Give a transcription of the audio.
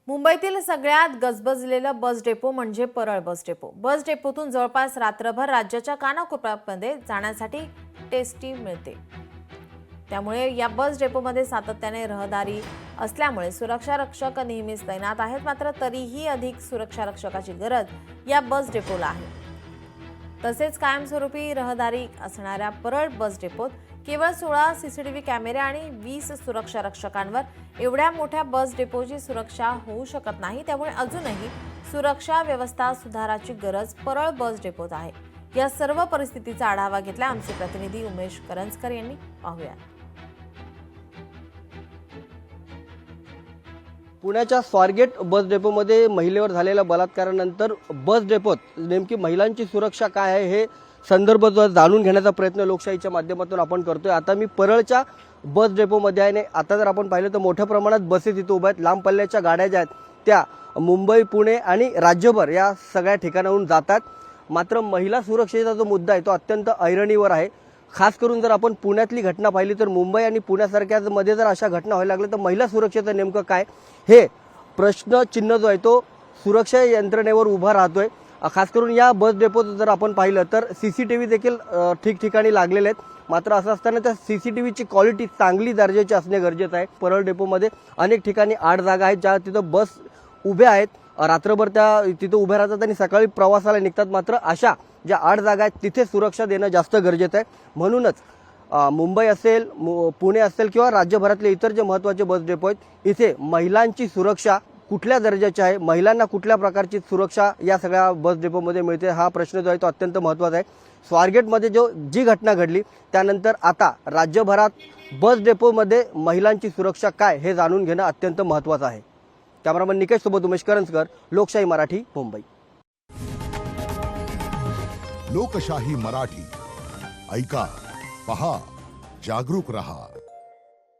मुंबईतील सगळ्यात गजबजलेलं bus depot म्हणजे परळ बस डेपो। बस डेपोतून जवळपास रात्रभर राज्याच्या कानाकोपऱ्यामध्ये जाण्यासाठी टेस्टी मिळते। त्यामुळे या बस डेपोमध्ये सातत्याने रहदारी असल्यामुळे सुरक्षा रक्षक नेहमीच तैनात आहेत। मात्र तरीही अधिक सुरक्षा रक्षकाची गरज या बस डेपोला आहे। तसेच कायमस्वरूपी रहदारी असणाऱ्या परळ बस डेपोत केवळ 16 सीसीटीव्ही कॅमेरे आणि 20 सुरक्षा रक्षकांवर एवढ्या मोठ्या बस डेपोची सुरक्षा होऊ शकत नाही। त्यामुळे अजूनही सुरक्षा व्यवस्था सुधाराची गरज परळ बस डेपोत आहे। या सर्व परिस्थितीचा आढावा घेतला आमचे प्रतिनिधी उमेश करंजकर यांनी। पाहूया। पुण्याच्या स्वारगेट बस डेपोमध्ये महिलेवर झालेल्या बलात्कारानंतर बस डेपोत नेमकी महिलांची सुरक्षा काय आहे हे संदर्भ जाणून घेण्याचा प्रयत्न लोकशाहीच्या माध्यमातून आपण करतोय। आता मी परळच्या बस डेपोमध्ये आहे। आता जर आपण पाहिलं तर मोठ्या प्रमाणात बसेस इथे उभ्या आहेत। लांब पल्ल्याच्या गाड्या ज्या आहेत त्या मुंबई, पुणे आणि राज्यभर या सगळ्या ठिकाणाहून जातात। मात्र महिला सुरक्षेचा जो मुद्दा आहे तो अत्यंत ऐरणीवर आहे। खास करून जर आपण पुण्यातली घटना पाहिली तर मुंबई आणि पुण्यासारख्या मध्ये जर अशा घटना व्हायला लागल्या तर महिला सुरक्षेचं नेमकं काय हे प्रश्न चिन्ह जो आहे तो सुरक्षा यंत्रणेवर उभा राहतोय। खास करून या बस डेपोत जर आपण पाहिलं तर सीसीटीव्ही देखील ठिकठिकाणी लागलेले आहेत। मात्र असं असताना त्या सीसीटीव्हीची क्वालिटी चांगली दर्जाची असणे गरजेचं आहे। परळ डेपोमध्ये अनेक ठिकाणी 8 जागा आहेत ज्या तिथं बस उभ्या आहेत। रात्रभर त्या तिथं उभ्या राहतात आणि सकाळी प्रवासाला निघतात। मात्र अशा ज्या 8 जागा आहेत तिथे सुरक्षा देणं जास्त गरजेचं आहे। म्हणूनच मुंबई असेल, पुणे असेल किंवा राज्यभरातले इतर जे महत्त्वाचे बस डेपो आहेत इथे महिलांची सुरक्षा कुठल्या दर्जाची आहे, महिलांना कुठल्या प्रकारची सुरक्षा या सगळ्या बस डेपोमध्ये मिळते हा प्रश्न जो आहे तो अत्यंत महत्त्वाचा आहे। स्वारगेटमध्ये जी घटना घडली त्यानंतर आता राज्यभरात बस डेपोमध्ये महिलांची सुरक्षा काय हे जाणून घेणं अत्यंत महत्त्वाचं आहे। कॅमेरामन निकेश सोबत उमेश करंजकर, लोकशाही मराठी, मुंबई। लोकशाही मराठी ऐका, पहा, जागरूक रहा।